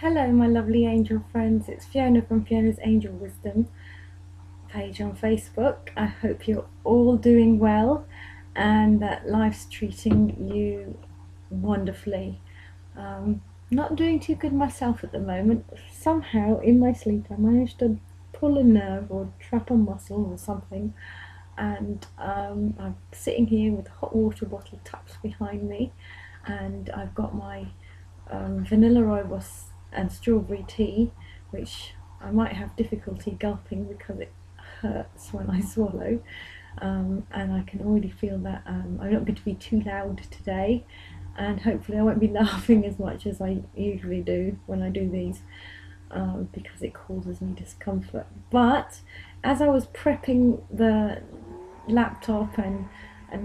Hello, my lovely angel friends. It's Fiona from Fiona's Angel Wisdom page on Facebook. I hope you're all doing well and that life's treating you wonderfully. Not doing too good myself at the moment. Somehow, in my sleep, I managed to pull a nerve or trap a muscle or something, and I'm sitting here with a hot water bottle tapped behind me, and I've got my vanilla rooibos and strawberry tea, which I might have difficulty gulping because it hurts when I swallow. And I can already feel that I'm not going to be too loud today, and hopefully I won't be laughing as much as I usually do when I do these, because it causes me discomfort. But as I was prepping the laptop and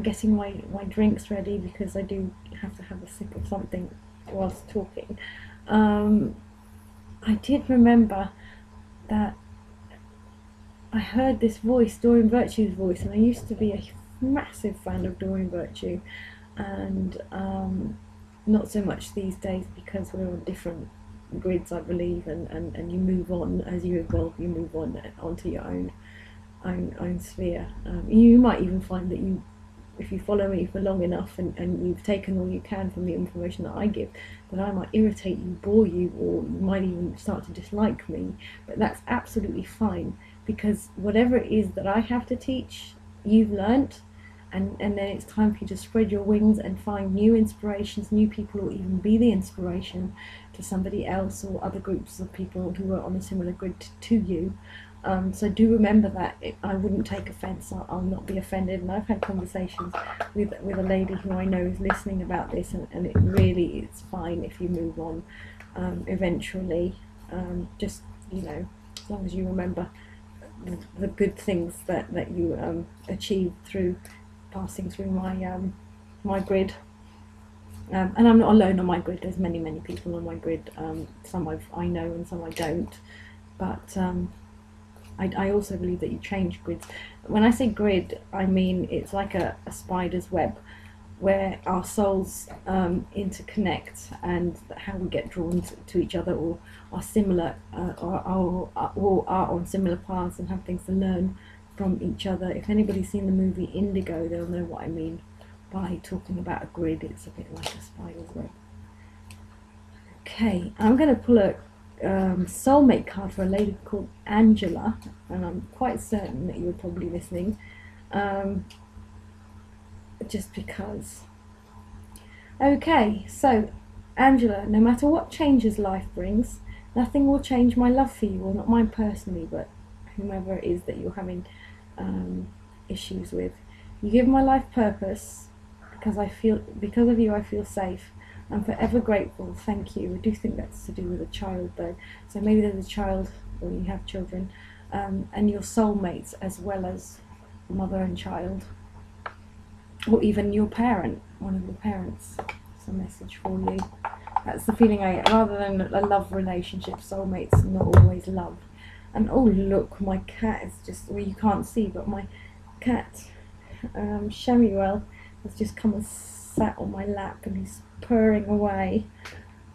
getting my drinks ready, because I do have to have a sip of something whilst talking, I did remember that I heard this voice, Doreen Virtue's voice, and I used to be a massive fan of Doreen Virtue, and not so much these days because we're on different grids, I believe, and you move on as you evolve. You move on onto your own sphere. You might even find that if you follow me for long enough and you've taken all you can from the information that I give, that I might irritate you, bore you, or you might even start to dislike me. But that's absolutely fine, because whatever it is that I have to teach, you've learnt, and then it's time for you to spread your wings and find new inspirations, new people, or even be the inspiration to somebody else or other groups of people who are on a similar grid to you. So do remember that I wouldn't take offence. I'll not be offended, and I've had conversations with a lady who I know is listening about this, and it really is fine if you move on eventually. Just, as long as you remember the good things that you achieved through passing through my grid. And I'm not alone on my grid. There's many people on my grid. Some I know and some I don't, but I also believe that you change grids. When I say grid, I mean it's like a spider's web, where our souls interconnect, and how we get drawn to each other, or are similar, or are on similar paths and have things to learn from each other. If anybody's seen the movie Indigo, they'll know what I mean by talking about a grid. It's a bit like a spider's web. Okay, I'm going to pull a soulmate card for a lady called Angela, and I'm quite certain that you're probably listening, just because. Okay, so Angela, no matter what changes life brings, nothing will change my love for you, or not mine personally, but whomever it is that you're having issues with. You give my life purpose, because of you I feel safe. I'm forever grateful. Thank you. I do think that's to do with a child, though. So maybe there's a child, or you have children, and your soulmates, as well as mother and child, or even your parent, one of your parents. It's a message for you. That's the feeling I get. Rather than a love relationship, soulmates not always love. And oh look, my cat is just, well, you can't see, but my cat, Shamuel, has just come and sat on my lap, and he's purring away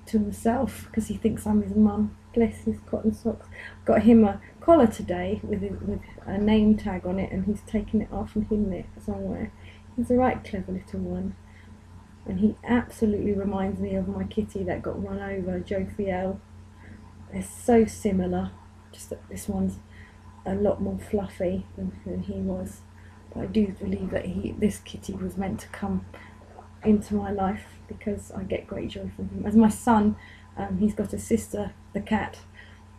to himself because he thinks I'm his mum. Bless his cotton socks. Got him a collar today with a name tag on it, and he's taken it off and hidden it somewhere. He's a right clever little one, and he absolutely reminds me of my kitty that got run over, Jophiel. They're so similar, just that this one's a lot more fluffy than he was. But I do believe that this kitty was meant to come into my life, because I get great joy from him. As my son, he's got a sister, the cat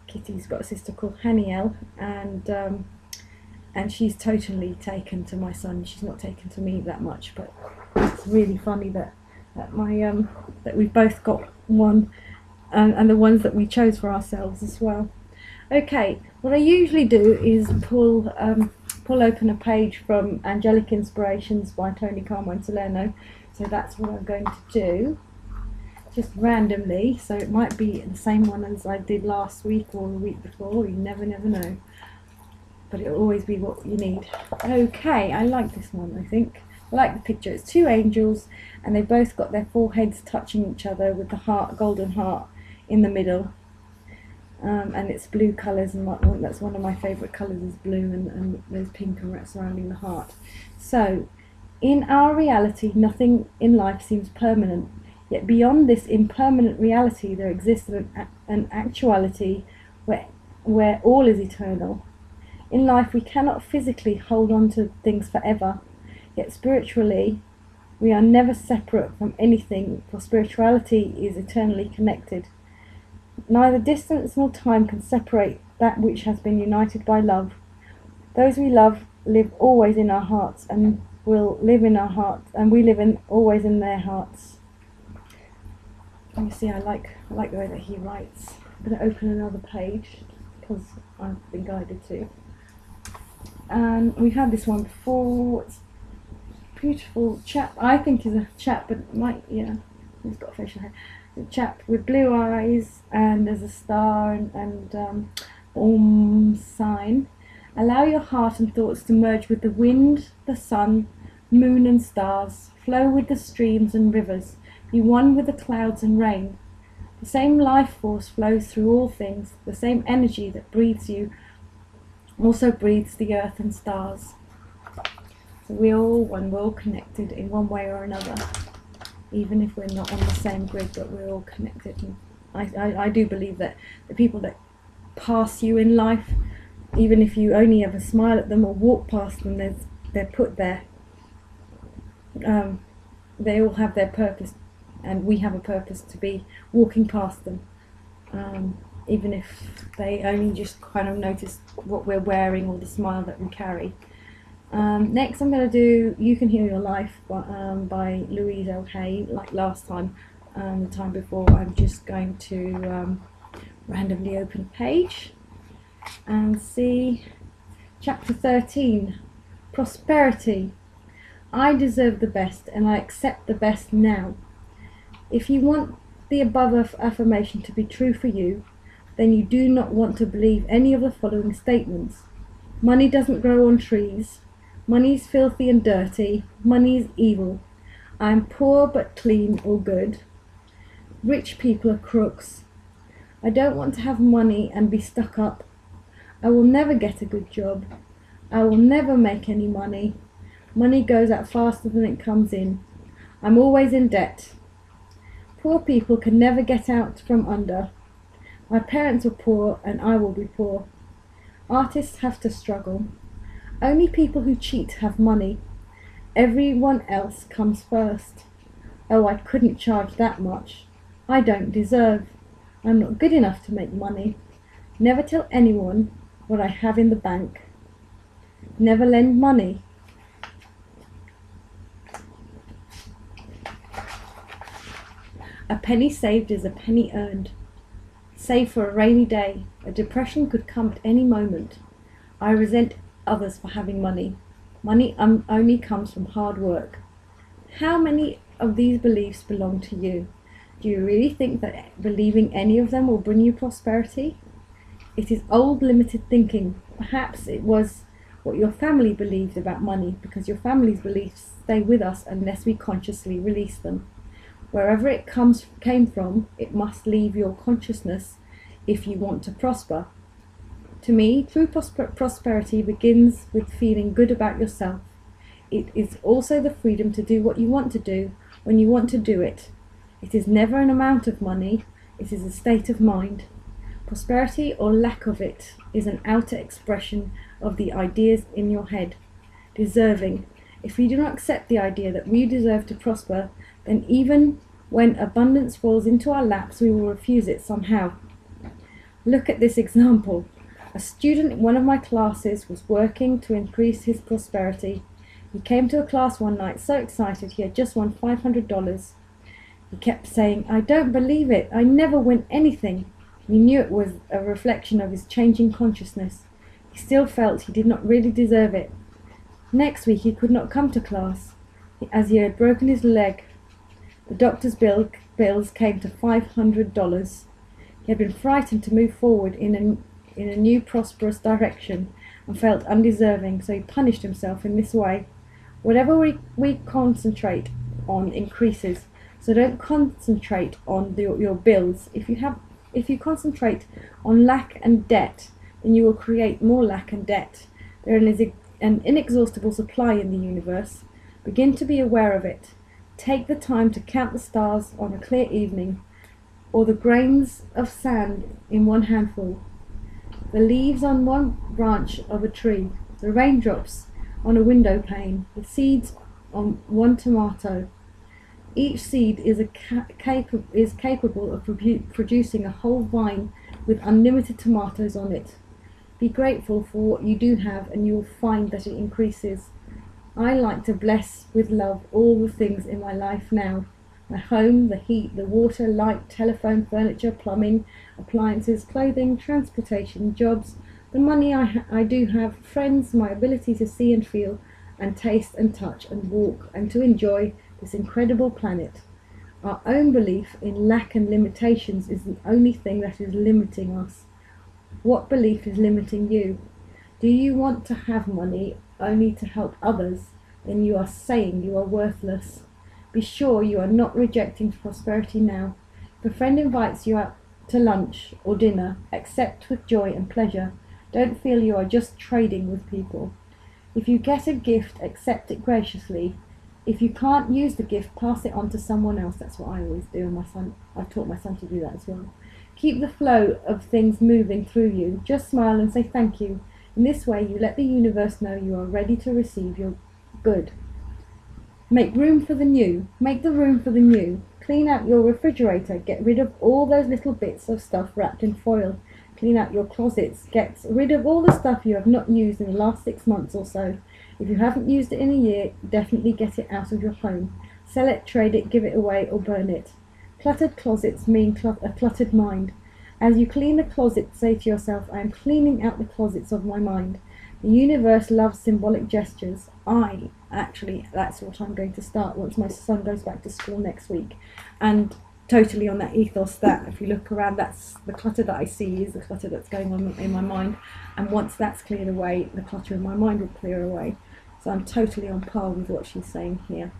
Kitty's got a sister called Haniel, and she's totally taken to my son. She's not taken to me that much, but it's really funny that we've both got one, and the ones that we chose for ourselves as well. Okay, what I usually do is pull open a page from Angelic Inspirations by Tony Carmine Salerno. So that's what I'm going to do, just randomly. So it might be the same one as I did last week or the week before. You never know. But it'll always be what you need. Okay, I like this one, I think. I like the picture. It's two angels, and they both got their foreheads touching each other with the heart, golden heart in the middle. and it's blue colours, and that's one of my favourite colours is blue, and there's pink surrounding the heart. So, in our reality, nothing in life seems permanent. Yet beyond this impermanent reality, there exists an actuality where all is eternal. In life, we cannot physically hold on to things forever, yet spiritually, we are never separate from anything, for spirituality is eternally connected. Neither distance nor time can separate that which has been united by love. Those we love live always in our hearts, and will live in our hearts, and we live always in their hearts. You see, I like the way that he writes. I'm going to open another page because I've been guided to. And we've had this one before. It's a beautiful chap. I think he's a chap, but he's got a facial hair. A chap with blue eyes, and there's a star and Om sign. Allow your heart and thoughts to merge with the wind, the sun, moon and stars. Flow with the streams and rivers. Be one with the clouds and rain. The same life force flows through all things. The same energy that breathes you also breathes the earth and stars. So we're all connected in one way or another, even if we're not on the same grid, but we're all connected. And I do believe that the people that pass you in life, even if you only ever smile at them or walk past them, they're put there. They all have their purpose, and we have a purpose to be walking past them, even if they only just kind of notice what we're wearing or the smile that we carry. Next I'm going to do You Can Heal Your Life by Louise L. Hay. Like last time, the time before, I'm just going to randomly open a page and see chapter 13, Prosperity. I deserve the best, and I accept the best now. If you want the above affirmation to be true for you, then you do not want to believe any of the following statements. Money doesn't grow on trees. Money is filthy and dirty. Money is evil. I am poor but clean or good. Rich people are crooks. I don't want to have money and be stuck up. I will never get a good job. I will never make any money. Money goes out faster than it comes in. I'm always in debt. Poor people can never get out from under. My parents were poor, and I will be poor. Artists have to struggle. Only people who cheat have money. Everyone else comes first. Oh, I couldn't charge that much. I don't deserve. I'm not good enough to make money. Never tell anyone what I have in the bank. Never lend money. A penny saved is a penny earned. Save for a rainy day. A depression could come at any moment. I resent others for having money. Money only comes from hard work. How many of these beliefs belong to you? Do you really think that believing any of them will bring you prosperity? It is old limited thinking. Perhaps it was what your family believed about money, because your family's beliefs stay with us unless we consciously release them. Wherever it came from, it must leave your consciousness if you want to prosper. To me, true prosperity begins with feeling good about yourself. It is also the freedom to do what you want to do when you want to do it. It is never an amount of money, it is a state of mind. Prosperity, or lack of it, is an outer expression of the ideas in your head. Deserving. If we do not accept the idea that we deserve to prosper, then even when abundance falls into our laps, we will refuse it somehow. Look at this example. A student in one of my classes was working to increase his prosperity. He came to a class one night so excited he had just won $500. He kept saying, "I don't believe it. I never win anything." We knew it was a reflection of his changing consciousness. He still felt he did not really deserve it. Next week he could not come to class, as he had broken his leg. The doctor's bills came to $500. He had been frightened to move forward in a new prosperous direction and felt undeserving, so he punished himself in this way. Whatever we concentrate on increases, so don't concentrate on your bills. If you have If you concentrate on lack and debt, then you will create more lack and debt. There is an inexhaustible supply in the universe. Begin to be aware of it. Take the time to count the stars on a clear evening, or the grains of sand in one handful, the leaves on one branch of a tree, the raindrops on a window pane, the seeds on one tomato. Each seed is capable of producing a whole vine with unlimited tomatoes on it. Be grateful for what you do have, and you will find that it increases. I like to bless with love all the things in my life now. My home, the heat, the water, light, telephone, furniture, plumbing, appliances, clothing, transportation, jobs, the money I do have, friends, my ability to see and feel and taste and touch and walk and to enjoy this incredible planet. Our own belief in lack and limitations is the only thing that is limiting us. What belief is limiting you? Do you want to have money only to help others? Then you are saying you are worthless. Be sure you are not rejecting prosperity now. If a friend invites you out to lunch or dinner, accept with joy and pleasure. Don't feel you are just trading with people. If you get a gift, accept it graciously. If you can't use the gift, pass it on to someone else. That's what I always do, and I've taught my son to do that as well. Keep the flow of things moving through you. Just smile and say thank you. In this way, you let the universe know you are ready to receive your good. Make room for the new. Make the room for the new. Clean out your refrigerator. Get rid of all those little bits of stuff wrapped in foil. Clean out your closets. Get rid of all the stuff you have not used in the last 6 months or so. If you haven't used it in a year, definitely get it out of your home. Sell it, trade it, give it away, or burn it. Cluttered closets mean a cluttered mind. As you clean the closet, say to yourself, I am cleaning out the closets of my mind. The universe loves symbolic gestures. That's what I'm going to start once my son goes back to school next week. And totally on that ethos that if you look around, that's the clutter that I see is the clutter that's going on in my mind. And once that's cleared away, the clutter in my mind will clear away. So I'm totally on par with what she's saying here.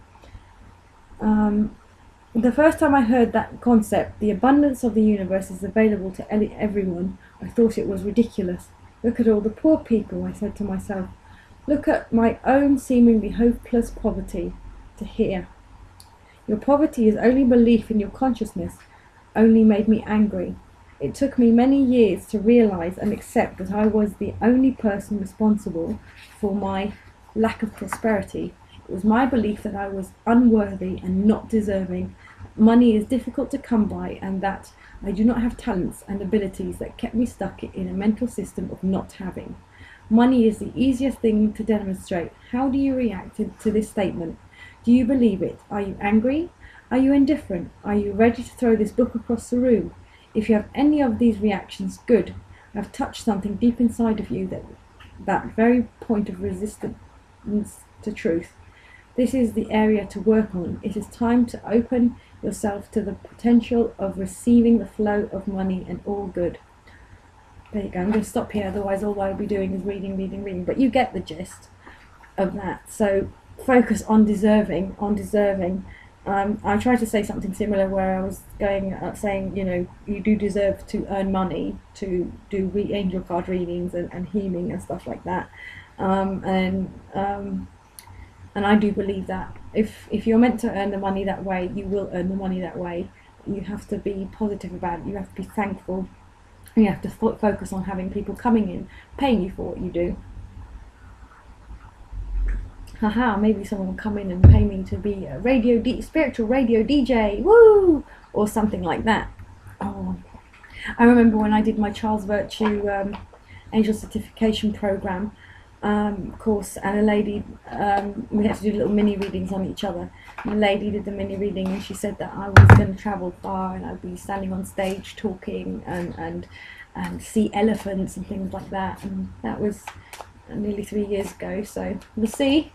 The first time I heard that concept, the abundance of the universe is available to everyone, I thought it was ridiculous. Look at all the poor people, I said to myself. Look at my own seemingly hopeless poverty. To hear, your poverty is only belief in your consciousness, only made me angry. It took me many years to realize and accept that I was the only person responsible for my lack of prosperity. It was my belief that I was unworthy and not deserving. Money is difficult to come by, and that I do not have talents and abilities that kept me stuck in a mental system of not having. Money is the easiest thing to demonstrate. How do you react to this statement? Do you believe it? Are you angry? Are you indifferent? Are you ready to throw this book across the room? If you have any of these reactions, good. I've touched something deep inside of you, that very point of resistance to truth. This is the area to work on. It is time to open yourself to the potential of receiving the flow of money and all good. There you go. I'm going to stop here, otherwise all I'll be doing is reading. But you get the gist of that. So focus on deserving. I tried to say something similar where I was saying, you do deserve to earn money to do angel card readings and healing and stuff like that. And I do believe that if you're meant to earn the money that way, you will earn the money that way. You have to be positive about it. You have to be thankful. You have to focus on having people coming in, paying you for what you do. Maybe someone will come in and pay me to be a spiritual radio DJ, woo, or something like that. Oh, I remember when I did my Charles Virtue Angel Certification Program course, and a lady, we had to do little mini readings on each other. And a lady did the mini reading, and she said that I was going to travel far, and I'd be standing on stage talking and see elephants and things like that. And that was nearly 3 years ago. So we'll see.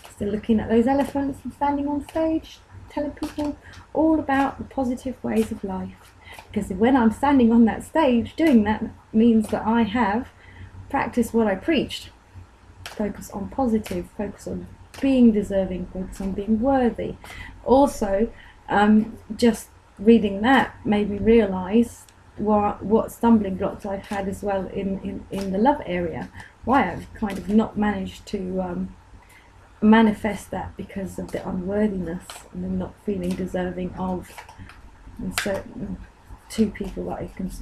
Still looking at those elephants and standing on stage, telling people all about the positive ways of life. Because when I'm standing on that stage doing that, means that I have practiced what I preached. Focus on positive, focus on being deserving, focus on being worthy. Also, just reading that made me realise what stumbling blocks I've had as well in the love area, why I've kind of not managed to manifest that, because of the unworthiness and the not feeling deserving of. And certain two people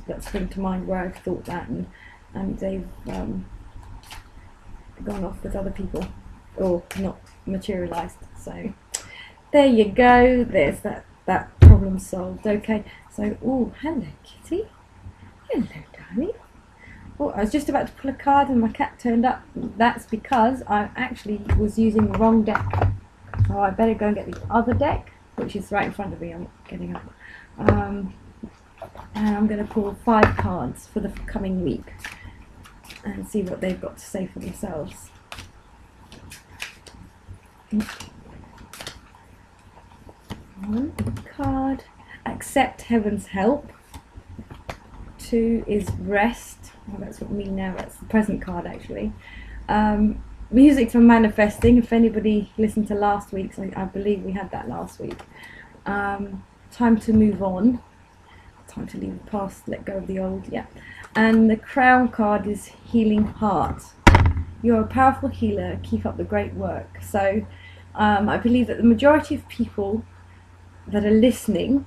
that spring to mind where I've thought that, and they've gone off with other people or not materialized. So there you go, there's that problem solved. Okay, so oh, hello Kitty, hello darling. Oh, I was just about to pull a card and my cat turned up. That's because I actually was using the wrong deck, so I better go and get the other deck, which is right in front of me. I'm getting up, and I'm going to pull 5 cards for the coming week and see what they've got to say for themselves. 1 card, accept heaven's help. 2 is rest. Oh, that's what me now. That's the present card actually. Music for manifesting. If anybody listened to last week's, I believe we had that last week. Time to move on. Time to leave the past, let go of the old. Yeah. And the crown card is healing heart. You're a powerful healer. Keep up the great work. So I believe that the majority of people that are listening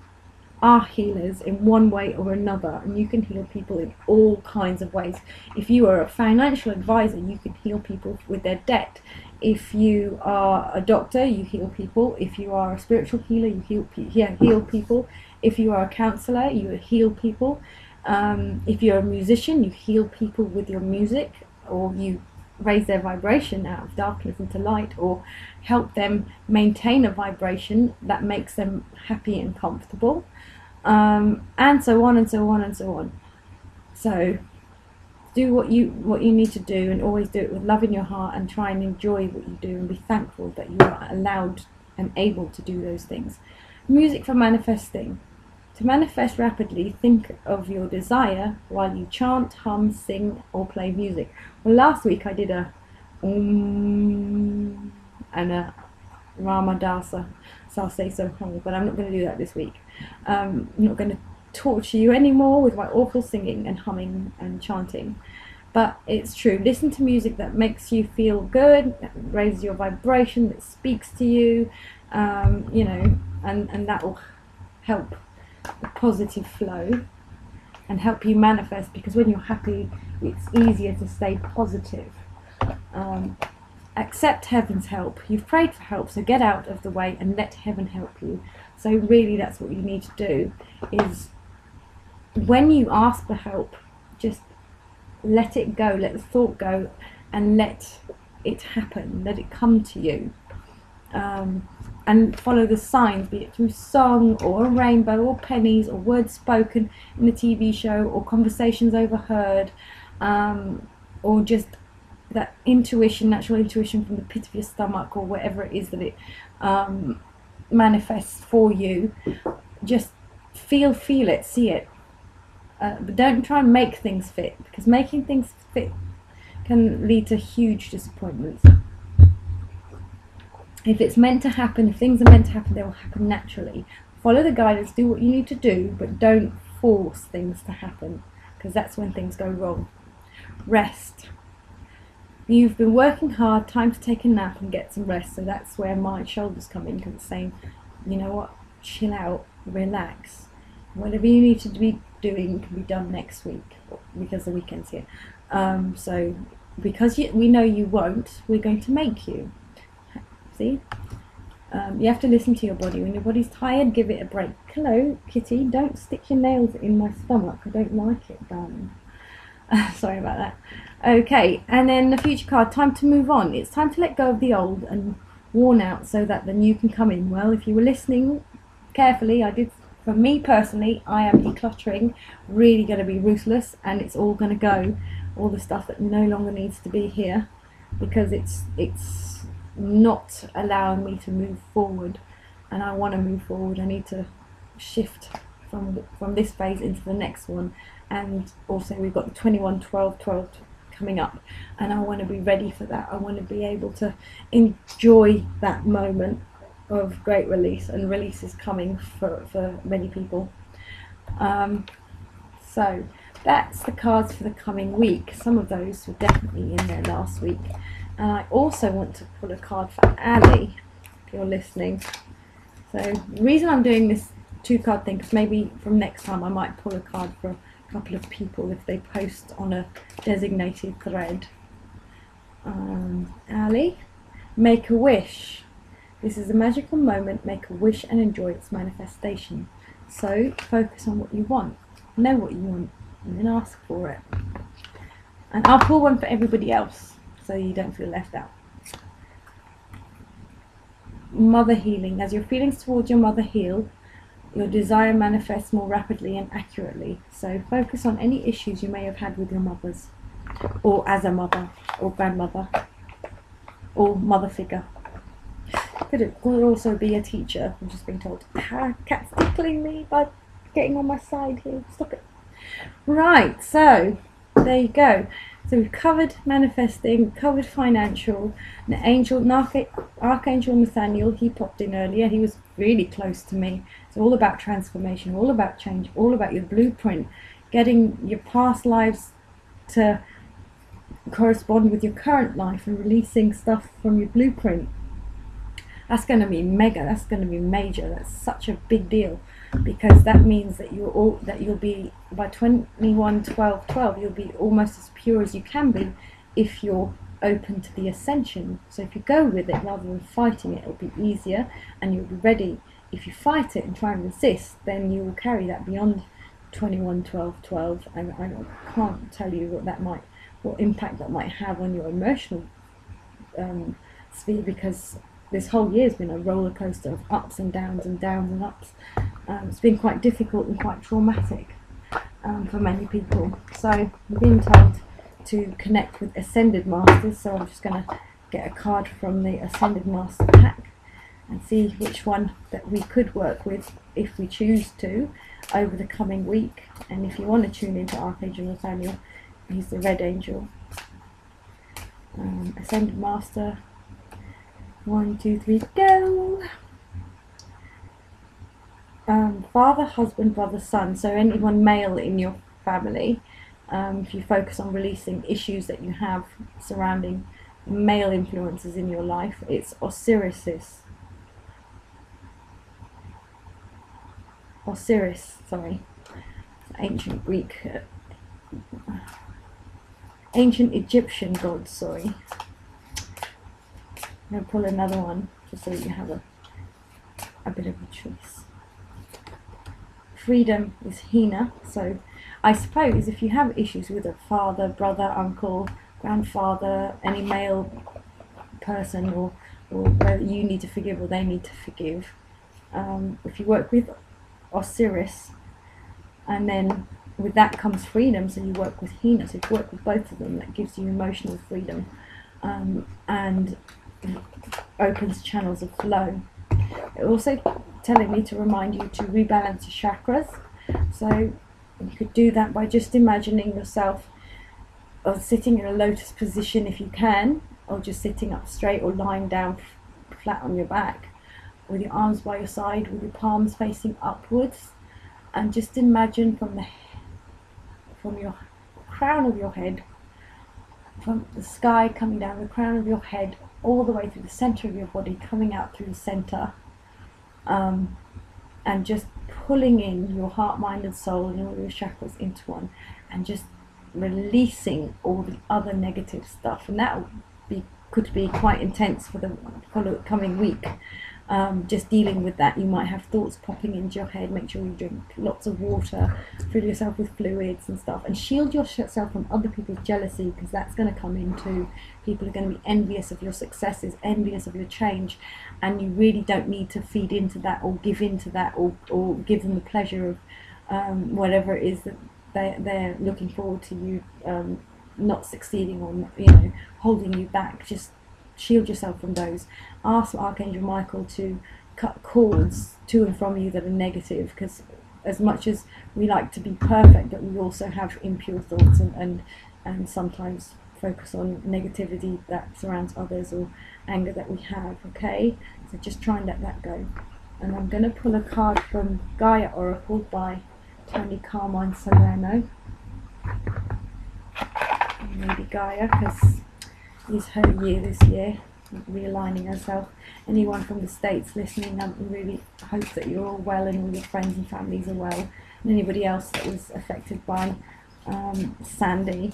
are healers in one way or another, and you can heal people in all kinds of ways. If you are a financial advisor, you can heal people with their debt. If you are a doctor, you heal people. If you are a spiritual healer, you heal people. If you are a counselor, you heal people. If you're a musician, you heal people with your music, or you raise their vibration out of darkness into light, or help them maintain a vibration that makes them happy and comfortable, and so on and so on and so on. So do what you need to do, and always do it with love in your heart, and try and enjoy what you do, and be thankful that you are allowed and able to do those things. Music for manifesting. To manifest rapidly, think of your desire while you chant, hum, sing, or play music. Well, last week I did a and a Ramadasa, so I'll say so hung, but I'm not going to do that this week. I'm not going to torture you anymore with my awful singing and humming and chanting. But it's true. Listen to music that makes you feel good, that raises your vibration, that speaks to you, you know, and that will help the positive flow and help you manifest, because when you're happy, it's easier to stay positive. Accept heaven's help. You've prayed for help, so get out of the way and let heaven help you. So really that's what you need to do, is when you ask for help, just let it go, let the thought go, and let it happen, let it come to you. And follow the signs, be it through song or a rainbow or pennies or words spoken in the TV show or conversations overheard, or just that intuition, natural intuition from the pit of your stomach, or whatever it is that it manifests for you. Just feel it, see it, but don't try and make things fit, because making things fit can lead to huge disappointments. If it's meant to happen, if things are meant to happen, they will happen naturally. Follow the guidance, do what you need to do, but don't force things to happen, because that's when things go wrong. Rest. You've been working hard, time to take a nap and get some rest. So that's where my shoulders come in, because it's saying, you know what, chill out, relax. Whatever you need to be doing can be done next week, because the weekend's here. So because we know you won't, we're going to make you. See? You have to listen to your body. When your body's tired, give it a break. Hello, Kitty, don't stick your nails in my stomach. I don't like it, darling. Sorry about that. Okay, and then the future card, time to move on. It's time to let go of the old and worn out so that the new can come in. Well, if you were listening carefully, for me personally, I am decluttering, really going to be ruthless, and it's all going to go, all the stuff that no longer needs to be here, because it's not allowing me to move forward, and I want to move forward. I need to shift from this phase into the next one, and also we've got the 21-12-12 coming up, and I want to be ready for that. I want to be able to enjoy that moment of great release, and release is coming for many people. So that's the cards for the coming week. Some of those were definitely in there last week. And I also want to pull a card for Ali, if you're listening. So the reason I'm doing this 2-card thing is maybe from next time I might pull a card for a couple of people if they post on a designated thread. Ali, make a wish. This is a magical moment. Make a wish and enjoy its manifestation. So focus on what you want, know what you want, and then ask for it. And I'll pull one for everybody else so you don't feel left out. Mother healing. As your feelings towards your mother heal, your desire manifests more rapidly and accurately. So focus on any issues you may have had with your mothers, or as a mother, or grandmother, or mother figure. Could also be a teacher. I'm just being told, cat's tickling me by getting on my side here. Stop it. Right, so there you go. So we've covered manifesting, covered financial. The Archangel Nathaniel, he popped in earlier. He was really close to me. It's all about transformation, all about change, all about your blueprint, getting your past lives to correspond with your current life and releasing stuff from your blueprint. That's going to be mega. That's going to be major. That's such a big deal, because that means that you'll be by 21/12/12. You'll be almost as pure as you can be if you're open to the ascension. So if you go with it rather than fighting it, it'll be easier, and you'll be ready. If you fight it and try and resist, then you will carry that beyond 21/12/12. And I can't tell you what impact that might have on your emotional sphere, because this whole year has been a roller coaster of ups and downs and downs and ups. It's been quite difficult and quite traumatic for many people. So I'm being told to connect with Ascended Masters, so I'm just going to get a card from the Ascended Master pack and see which one that we could work with if we choose to over the coming week. And if you want to tune into Archangel Nathaniel, he's the Red Angel. Ascended Master. 1, 2, 3, go! Father, husband, brother, son. So anyone male in your family, if you focus on releasing issues that you have surrounding male influences in your life, it's Osiris, sorry. Ancient Greek, ancient Egyptian gods, sorry. I'm going to pull another one just so that you have a bit of a choice. Freedom is Hina. So I suppose if you have issues with a father, brother, uncle, grandfather, any male person, or whether you need to forgive or they need to forgive, if you work with Osiris, and then with that comes freedom, so you work with Hina, so if you work with both of them, that gives you emotional freedom and opens channels of flow. It's also telling me to remind you to rebalance your chakras. So you could do that by just imagining yourself sitting in a lotus position if you can, or just sitting up straight or lying down flat on your back with your arms by your side, with your palms facing upwards, and just imagine from your crown of your head, from the sky coming down the crown of your head all the way through the center of your body, coming out through the center, and just pulling in your heart, mind and soul and all your chakras into one, and just releasing all the other negative stuff. And that could be quite intense for the coming week. Just dealing with that. You might have thoughts popping into your head. Make sure you drink lots of water, fill yourself with fluids and stuff, and shield yourself from other people's jealousy, because that's going to come into. People are going to be envious of your successes, envious of your change, and you really don't need to feed into that or give into that, or give them the pleasure of whatever it is that they're looking forward to you not succeeding, or holding you back. Just shield yourself from those. Ask Archangel Michael to cut cords to and from you that are negative, because as much as we like to be perfect, that we also have impure thoughts and sometimes focus on negativity that surrounds others, or anger that we have. Okay, so just try and let that go. And I'm going to pull a card from Gaia Oracle by Tony Carmine Salerno, maybe Gaia, because it's her year this year, realigning herself. Anyone from the States listening, I really hope that you're all well and all your friends and families are well, and anybody else that was affected by Sandy.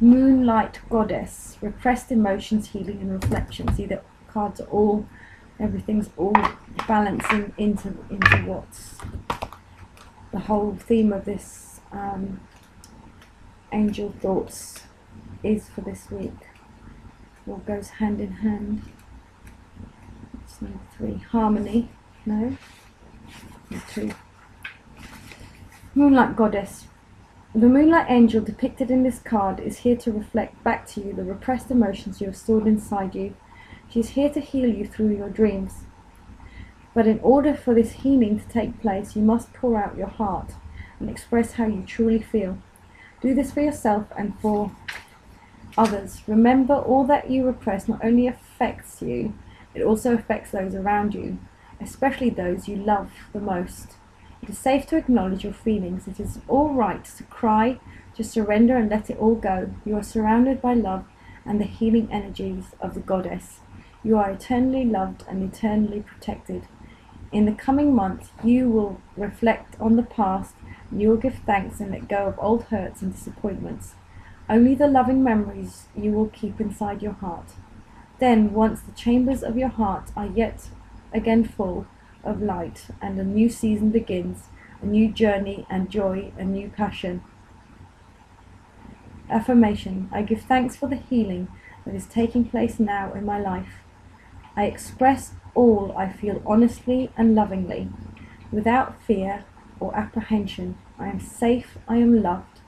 Moonlight Goddess, repressed emotions, healing and reflection. See, the cards are all, everything's all balancing into what's the whole theme of this angel thoughts is for this week. All goes hand in hand. It's number 3. Harmony. No. Number 2. Moonlight Goddess. The moonlight angel depicted in this card is here to reflect back to you the repressed emotions you have stored inside you. She is here to heal you through your dreams. But in order for this healing to take place, you must pour out your heart and express how you truly feel. Do this for yourself and for others. Remember, all that you repress not only affects you, it also affects those around you, especially those you love the most. It is safe to acknowledge your feelings. It is all right to cry, to surrender and let it all go. You are surrounded by love and the healing energies of the goddess. You are eternally loved and eternally protected. In the coming months, you will reflect on the past, and you will give thanks and let go of old hurts and disappointments. Only the loving memories you will keep inside your heart. Then, once the chambers of your heart are yet again full of light, and a new season begins, a new journey and joy, a new passion. Affirmation: I give thanks for the healing that is taking place now in my life. I express all I feel honestly and lovingly, without fear or apprehension. I am safe, I am loved,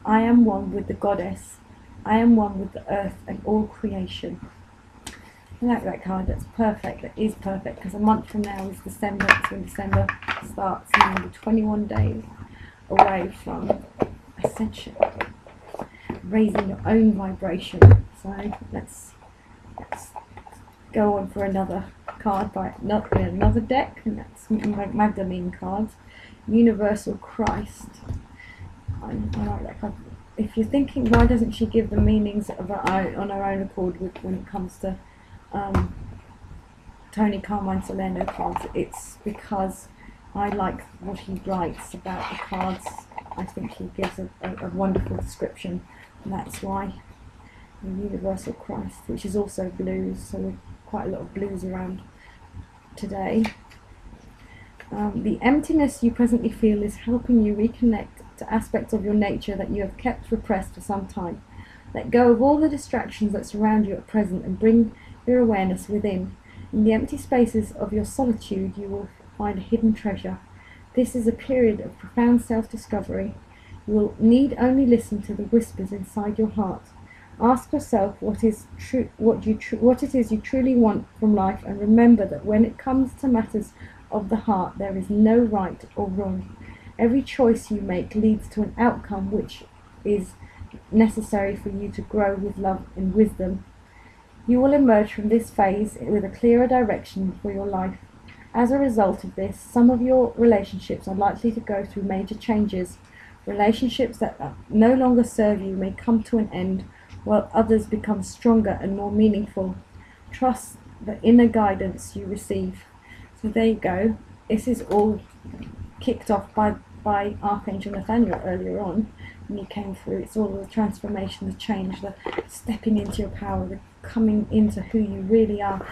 I am one with the goddess, I am one with the earth and all creation. I like that card. That's perfect. That is perfect, because a month from now is December. It's when December starts, and we're 21 days away from ascension, raising your own vibration. So let's go on for another card by another deck, and that's Magdalene cards. Universal Christ. I like that card. If you're thinking, why doesn't she give the meanings of on her own accord when it comes to Tony Carmine Salerno cards, it's because I like what he writes about the cards. I think he gives a wonderful description, and that's why. The Universal Christ, which is also blues, so there's quite a lot of blues around today. The emptiness you presently feel is helping you reconnect to aspects of your nature that you have kept repressed for some time. Let go of all the distractions that surround you at present and bring your awareness within. In the empty spaces of your solitude, you will find a hidden treasure. This is a period of profound self-discovery. You will need only listen to the whispers inside your heart. Ask yourself what it is you truly want from life, and remember that when it comes to matters of the heart, there is no right or wrong. Every choice you make leads to an outcome which is necessary for you to grow with love and wisdom. You will emerge from this phase with a clearer direction for your life. As a result of this, some of your relationships are likely to go through major changes. Relationships that no longer serve you may come to an end, while others become stronger and more meaningful. Trust the inner guidance you receive. So there you go. This is all kicked off by Archangel Nathaniel earlier on when he came through. It's all the transformation, the change, the stepping into your power, the coming into who you really are,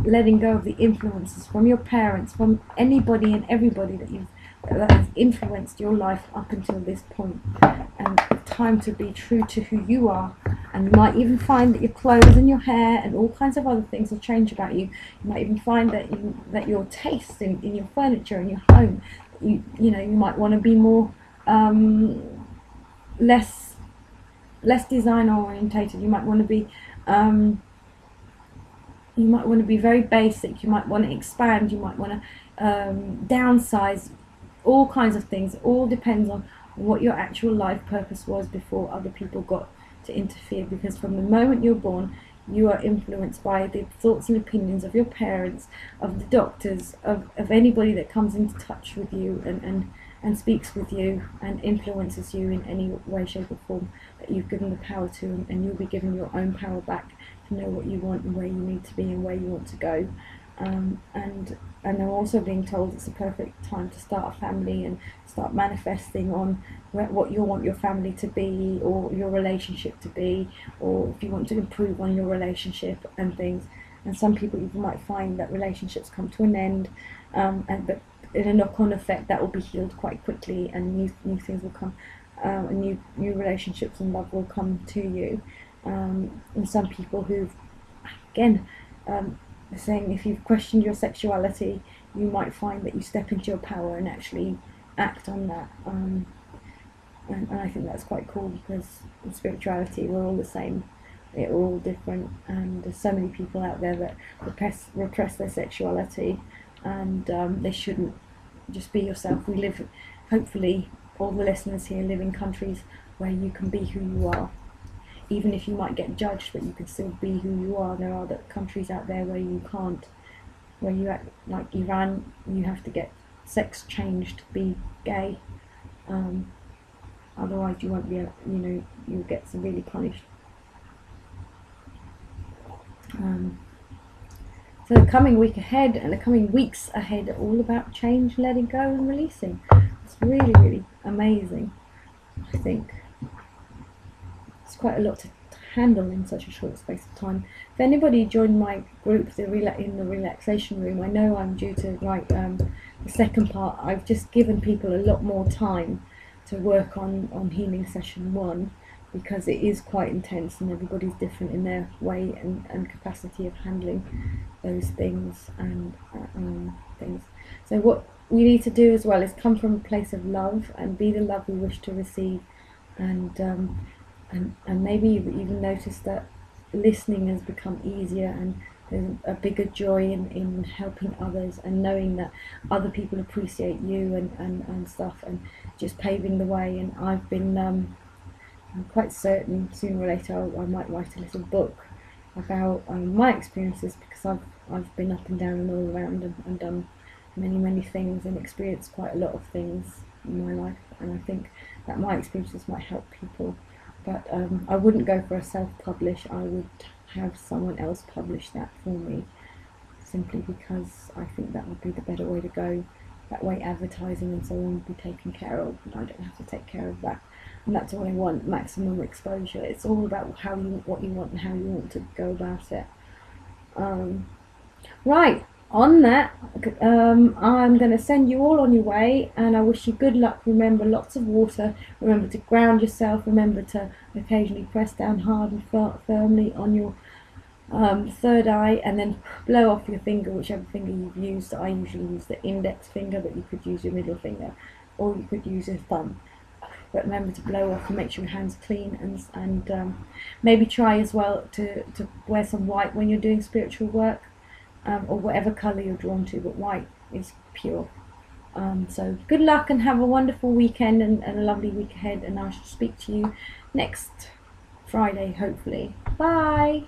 letting go of the influences from your parents, from anybody and everybody that has influenced your life up until this point, and time to be true to who you are. And you might even find that your clothes and your hair and all kinds of other things will change about you. You might even find that your taste in your furniture and your home, you might want to be more less design orientated. You might want to be very basic. You might want to expand. You might want to downsize. All kinds of things. It all depends on what your actual life purpose was before other people got to interfere, because from the moment you're born, You are influenced by the thoughts and opinions of your parents, of the doctors, of anybody that comes into touch with you and speaks with you and influences you in any way, shape or form that you've given the power to, and you'll be given your own power back to know what you want and where you need to be and where you want to go. And I'm also being told it's a perfect time to start a family and start manifesting on what you want your family to be, or your relationship to be, or if you want to improve on your relationship and things. And some people you might find that relationships come to an end, but in a knock-on effect that will be healed quite quickly, and new things will come, and new relationships and love will come to you. And some people who've, again, saying if you've questioned your sexuality, you might find that you step into your power and actually act on that. And I think that's quite cool, because in spirituality we're all the same, we're all different, and there's so many people out there that repress their sexuality, and they shouldn't. Just be yourself. We live, hopefully all the listeners here live in countries where you can be who you are, even if you might get judged, but you can still be who you are. There are other countries out there where you can't, where you act like Iran, you have to get sex changed to be gay, otherwise you won't be able, you'll get severely punished. So the coming week ahead and the coming weeks ahead are all about change, letting go and releasing. It's really, really amazing. I think it's quite a lot to handle in such a short space of time. If anybody joined my group in the relaxation room, I know I'm due to write the second part. I've just given people a lot more time to work on healing session 1, because it is quite intense and everybody's different in their way and capacity of handling those things and things. So what we need to do as well is come from a place of love and be the love we wish to receive, and maybe you've even noticed that listening has become easier, and there's a bigger joy in helping others and knowing that other people appreciate you and stuff, and just paving the way. And I've been I'm quite certain sooner or later I might write a little book about my experiences, because I've been up and down and all around and done many things and experienced quite a lot of things in my life, and I think that my experiences might help people. But I wouldn't go for a self-publish. I would have someone else publish that for me, simply because I think that would be the better way to go. That way advertising and so on would be taken care of, and I don't have to take care of that. And that's what I want, maximum exposure. It's all about what you want and how you want to go about it. Right, on that, I'm going to send you all on your way, and I wish you good luck. Remember, lots of water. Remember to ground yourself. Remember to occasionally press down hard and firmly on your third eye, and then blow off your finger, whichever finger you've used. I usually use the index finger, but you could use your middle finger, or you could use your thumb. But remember to blow off and make sure your hands are clean, and maybe try as well to wear some white when you're doing spiritual work, or whatever colour you're drawn to, but white is pure. So good luck and have a wonderful weekend and a lovely week ahead, and I shall speak to you next Friday, hopefully. Bye!